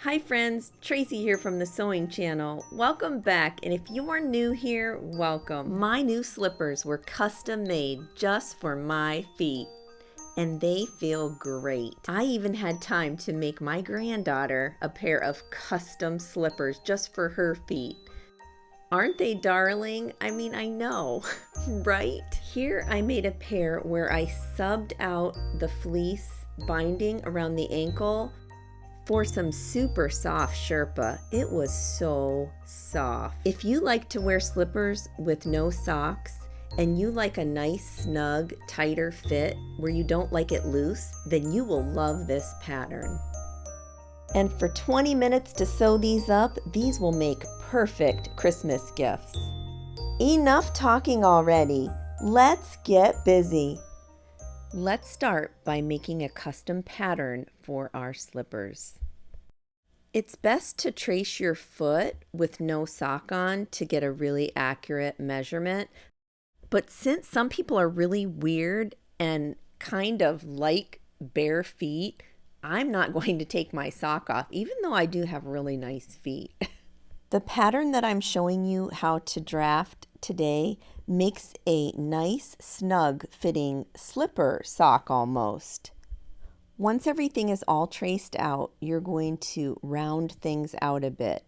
Hi friends, Tracy here from the Sewing Channel. Welcome back, and if you are new here, welcome. My new slippers were custom made just for my feet, and they feel great. I even had time to make my granddaughter a pair of custom slippers just for her feet. Aren't they darling? I mean, I know, right? Here I made a pair where I subbed out the fleece binding around the ankle for some super soft Sherpa. It was so soft. If you like to wear slippers with no socks and you like a nice, snug, tighter fit where you don't like it loose, then you will love this pattern. And for 20 minutes to sew these up, these will make perfect Christmas gifts. Enough talking already. Let's get busy. Let's start by making a custom pattern for our slippers. It's best to trace your foot with no sock on to get a really accurate measurement. But since some people are really weird and kind of like bare feet, I'm not going to take my sock off, even though I do have really nice feet. The pattern that I'm showing you how to draft today makes a nice, snug fitting slipper sock almost. Once everything is all traced out, you're going to round things out a bit,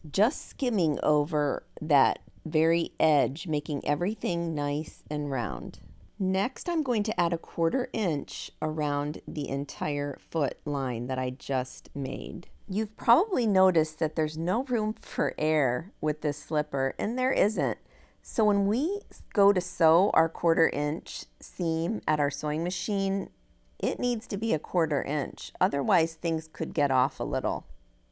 just skimming over that very edge, making everything nice and round. Next, I'm going to add a 1/4 inch around the entire foot line that I just made. You've probably noticed that there's no room for air with this slipper, and there isn't. So when we go to sew our 1/4 inch seam at our sewing machine, it needs to be a 1/4 inch. Otherwise, things could get off a little.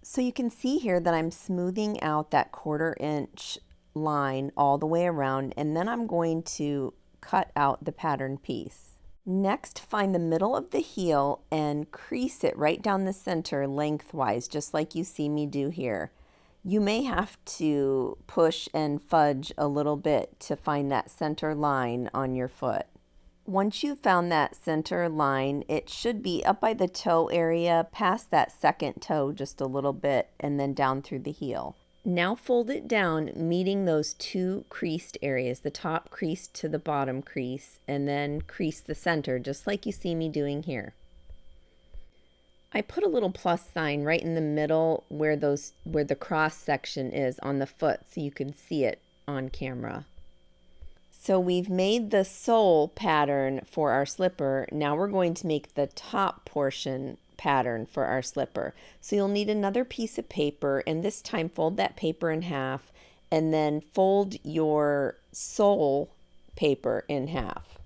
So you can see here that I'm smoothing out that 1/4 inch line all the way around, and then I'm going to cut out the pattern piece. Next, find the middle of the heel and crease it right down the center lengthwise, just like you see me do here. You may have to push and fudge a little bit to find that center line on your foot. Once you've found that center line, it should be up by the toe area, past that second toe just a little bit, and then down through the heel. Now fold it down, meeting those two creased areas, the top crease to the bottom crease, and then crease the center, just like you see me doing here. I put a little plus sign right in the middle where the cross section is on the foot, so you can see it on camera. So we've made the sole pattern for our slipper. Now we're going to make the top portion pattern for our slipper. So you'll need another piece of paper, and this time fold that paper in half and then fold your sole paper in half.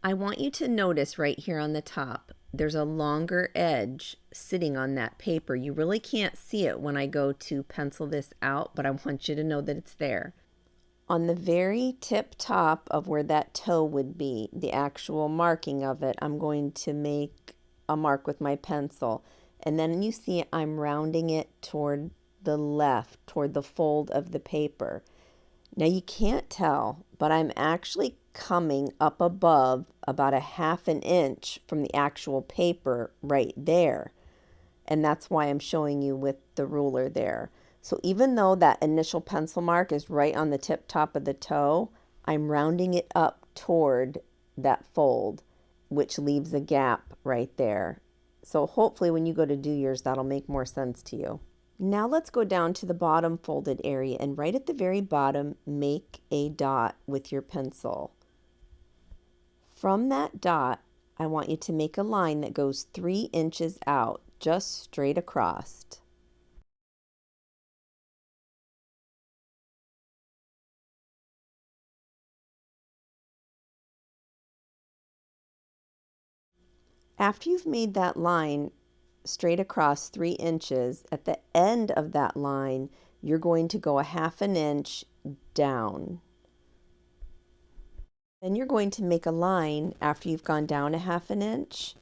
I want you to notice right here on the top, there's a longer edge sitting on that paper. You really can't see it when I go to pencil this out, but I want you to know that it's there. On the very tip top of where that toe would be, the actual marking of it, I'm going to make a mark with my pencil. And then you see I'm rounding it toward the left, toward the fold of the paper. Now you can't tell, but I'm actually coming up above about a 1/2 inch from the actual paper right there. And that's why I'm showing you with the ruler there. So even though that initial pencil mark is right on the tip top of the toe, I'm rounding it up toward that fold, which leaves a gap right there. So hopefully when you go to do yours, that'll make more sense to you. Now let's go down to the bottom folded area, and right at the very bottom, make a dot with your pencil. From that dot, I want you to make a line that goes 3 inches out, just straight across. After you've made that line straight across 3 inches, at the end of that line, you're going to go a 1/2 inch down. Then you're going to make a line after you've gone down a 1/2 inch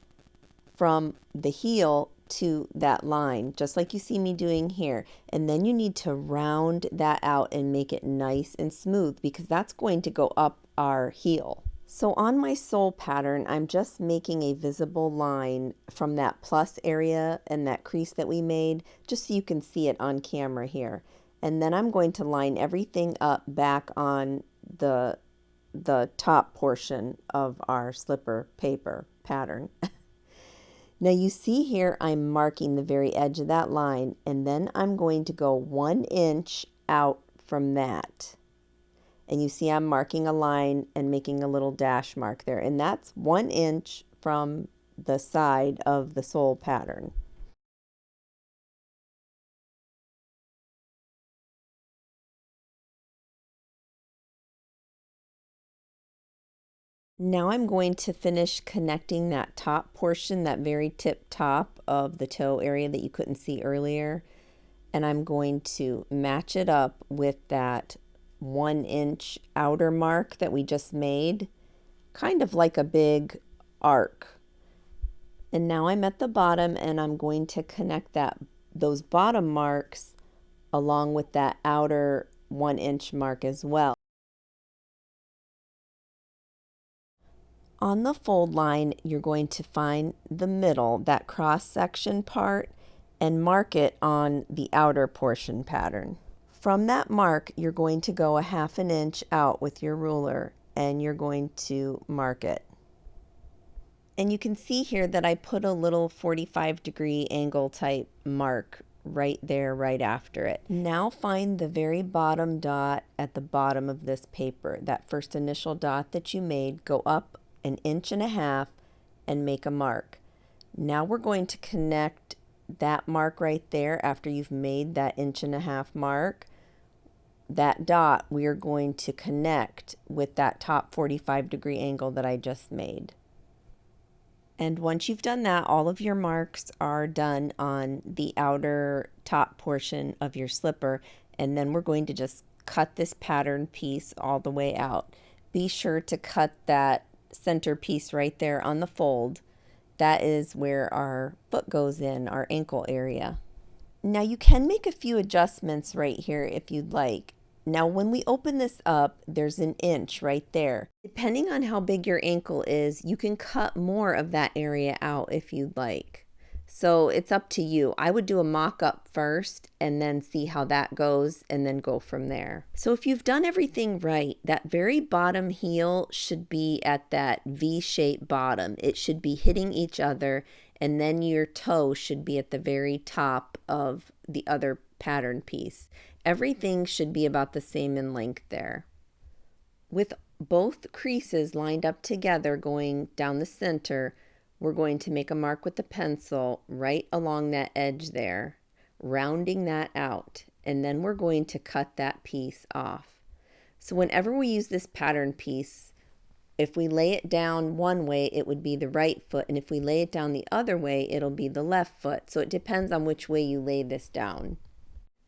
from the heel to that line, just like you see me doing here. And then you need to round that out and make it nice and smooth, because that's going to go up our heel. So on my sole pattern, I'm just making a visible line from that plus area and that crease that we made, just so you can see it on camera here. And then I'm going to line everything up back on the top portion of our slipper paper pattern. Now you see here I'm marking the very edge of that line, and then I'm going to go 1 inch out from that. And you see I'm marking a line and making a little dash mark there, and that's 1 inch from the side of the sole pattern. Now I'm going to finish connecting that top portion, that very tip top of the toe area that you couldn't see earlier. And I'm going to match it up with that 1 inch outer mark that we just made, kind of like a big arc. And now I'm at the bottom, and I'm going to connect those bottom marks along with that outer 1 inch mark as well. On the fold line, you're going to find the middle, that cross section part, and mark it on the outer portion pattern. From that mark, you're going to go a 1/2 inch out with your ruler, and you're going to mark it. And you can see here that I put a little 45-degree angle type mark right there, right after it. Now find the very bottom dot at the bottom of this paper, that first initial dot that you made, go up 1.5 inches and make a mark. Now we're going to connect that mark right there after you've made that 1.5 inch mark. That dot we are going to connect with that top 45-degree angle that I just made. And once you've done that, all of your marks are done on the outer top portion of your slipper, and then we're going to just cut this pattern piece all the way out. Be sure to cut that center piece right there on the fold. That is where our foot goes in, our ankle area. Now you can make a few adjustments right here if you'd like. Now when we open this up, there's 1 inch right there. Depending on how big your ankle is, you can cut more of that area out if you'd like. So it's up to you. I would do a mock-up first and then see how that goes and then go from there. So if you've done everything right, that very bottom heel should be at that V-shaped bottom. It should be hitting each other, and then your toe should be at the very top of the other pattern piece. Everything should be about the same in length there. With both creases lined up together going down the center, we're going to make a mark with the pencil right along that edge there, rounding that out, and then we're going to cut that piece off. So whenever we use this pattern piece, if we lay it down one way, it would be the right foot, and if we lay it down the other way, it'll be the left foot. So it depends on which way you lay this down.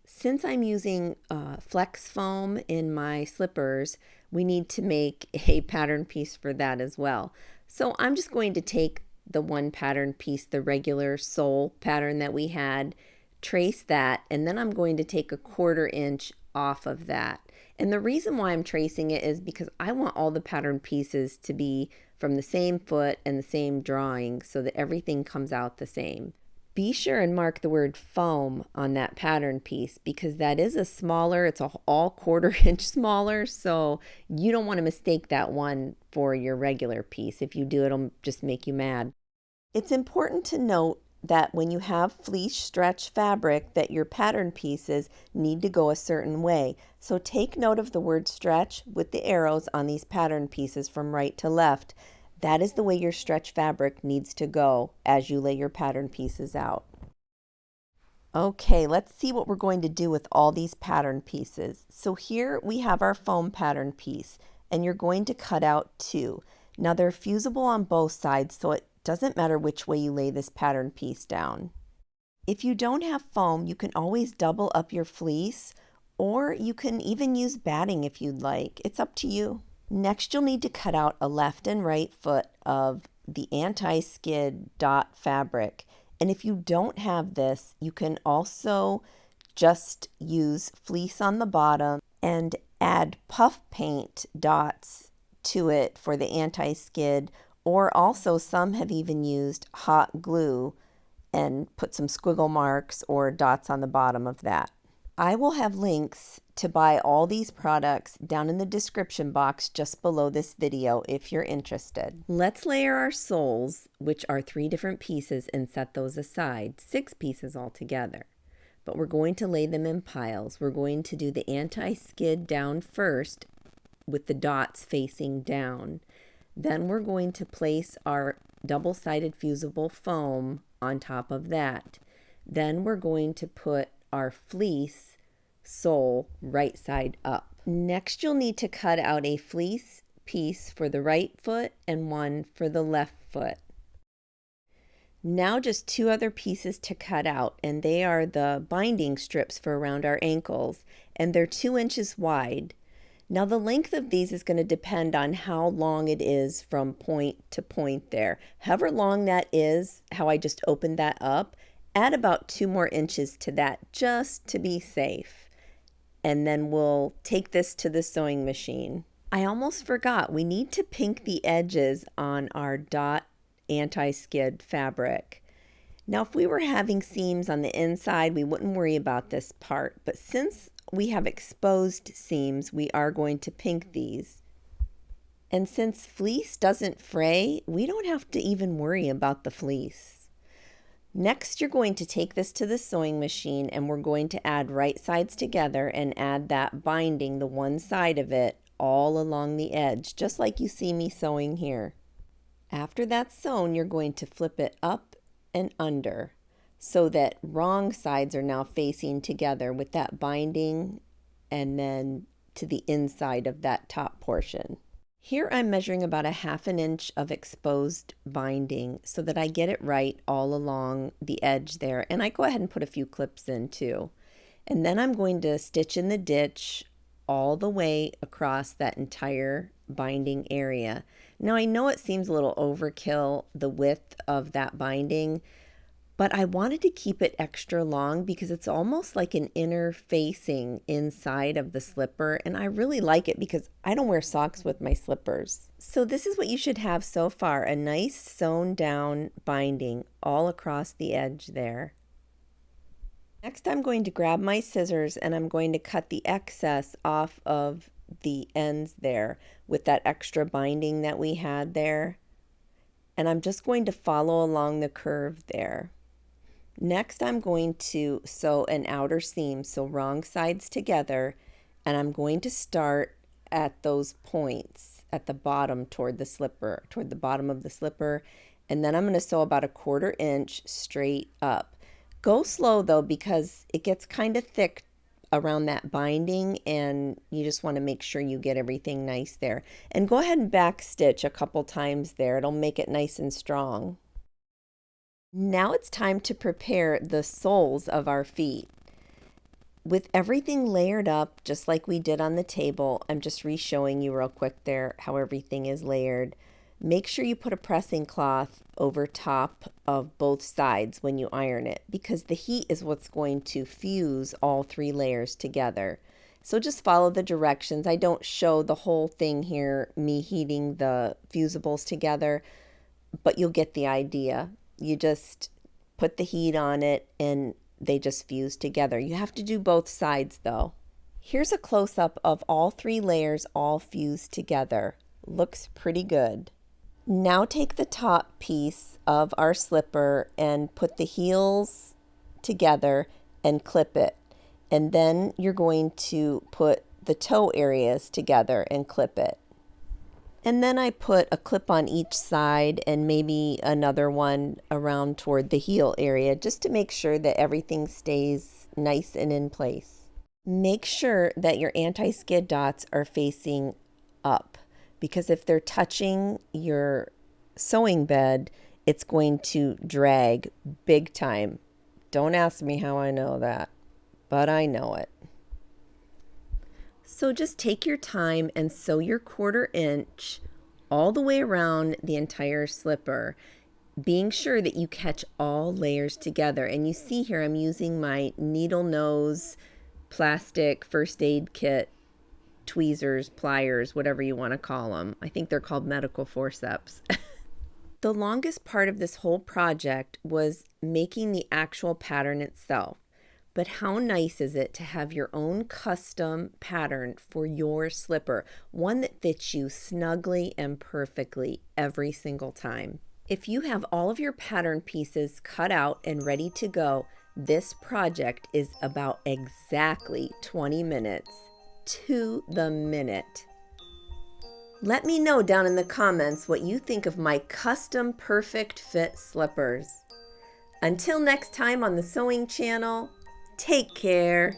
Since I'm using flex foam in my slippers, we need to make a pattern piece for that as well. So I'm just going to take the one pattern piece, the regular sole pattern that we had, trace that, and then I'm going to take a 1/4 inch off of that. And the reason why I'm tracing it is because I want all the pattern pieces to be from the same foot and the same drawing so that everything comes out the same. Be sure and mark the word foam on that pattern piece because that is a smaller, it's all 1/4 inch smaller, so you don't want to mistake that one for your regular piece. If you do, it'll just make you mad. It's important to note that when you have fleece stretch fabric that your pattern pieces need to go a certain way. So take note of the word stretch with the arrows on these pattern pieces from right to left. That is the way your stretch fabric needs to go as you lay your pattern pieces out. Okay, let's see what we're going to do with all these pattern pieces. So here we have our foam pattern piece, and you're going to cut out 2. Now they're fusible on both sides, so it doesn't matter which way you lay this pattern piece down. If you don't have foam, you can always double up your fleece, or you can even use batting if you'd like. It's up to you. Next, you'll need to cut out a left and right foot of the anti-skid dot fabric. And if you don't have this, you can also just use fleece on the bottom and add puff paint dots to it for the anti-skid, or also some have even used hot glue and put some squiggle marks or dots on the bottom of that. I will have links to buy all these products down in the description box just below this video if you're interested. Let's layer our soles, which are 3 different pieces, and set those aside, 6 pieces altogether. But we're going to lay them in piles. We're going to do the anti-skid down first with the dots facing down. Then we're going to place our double-sided fusible foam on top of that. Then we're going to put our fleece sole right side up. Next, you'll need to cut out a fleece piece for the right foot and one for the left foot. Now just 2 other pieces to cut out, and they are the binding strips for around our ankles, and they're 2 inches wide. Now the length of these is going to depend on how long it is from point to point there. However long that is, how I just opened that up, add about 2 more inches to that just to be safe. And then we'll take this to the sewing machine. I almost forgot, we need to pink the edges on our dot anti-skid fabric. Now if we were having seams on the inside, we wouldn't worry about this part, but since we have exposed seams, we are going to pink these. And since fleece doesn't fray, we don't have to even worry about the fleece. Next, you're going to take this to the sewing machine, and we're going to add right sides together and add that binding, the one side of it, all along the edge, just like you see me sewing here. After that's sewn, you're going to flip it up and under so that wrong sides are now facing together with that binding and then to the inside of that top portion. Here I'm measuring about 1/2 inch of exposed binding so that I get it right all along the edge there, and I go ahead and put a few clips in too. And then I'm going to stitch in the ditch all the way across that entire binding area. Now I know it seems a little overkill, the width of that binding, but I wanted to keep it extra long because it's almost like an inner facing inside of the slipper, and I really like it because I don't wear socks with my slippers. So this is what you should have so far, a nice sewn down binding all across the edge there. Next I'm going to grab my scissors and I'm going to cut the excess off of the ends there with that extra binding that we had there. And I'm just going to follow along the curve there. Next, I'm going to sew an outer seam, so wrong sides together, and I'm going to start at those points at the bottom toward the slipper, toward the bottom of the slipper, and then I'm going to sew about 1/4 inch straight up. Go slow though because it gets kind of thick around that binding and you just want to make sure you get everything nice there. And go ahead and back stitch a couple times there. It'll make it nice and strong. Now it's time to prepare the soles of our feet. With everything layered up, just like we did on the table, I'm just re-showing you real quick there how everything is layered. Make sure you put a pressing cloth over top of both sides when you iron it, because the heat is what's going to fuse all 3 layers together. So just follow the directions. I don't show the whole thing here, me heating the fusibles together, but you'll get the idea. You just put the heat on it and they just fuse together. You have to do both sides though. Here's a close-up of all 3 layers all fused together. Looks pretty good. Now take the top piece of our slipper and put the heels together and clip it. And then you're going to put the toe areas together and clip it. And then I put a clip on each side and maybe another one around toward the heel area just to make sure that everything stays nice and in place. Make sure that your anti-skid dots are facing up, because if they're touching your sewing bed, it's going to drag big time. Don't ask me how I know that, but I know it. So just take your time and sew your 1/4 inch all the way around the entire slipper, being sure that you catch all layers together. And you see here I'm using my needle nose plastic first aid kit tweezers, pliers, whatever you want to call them. I think they're called medical forceps. The longest part of this whole project was making the actual pattern itself. But how nice is it to have your own custom pattern for your slipper, one that fits you snugly and perfectly every single time. If you have all of your pattern pieces cut out and ready to go, this project is about exactly 20 minutes, to the minute. Let me know down in the comments what you think of my custom perfect fit slippers. Until next time on the Sewing Channel, take care.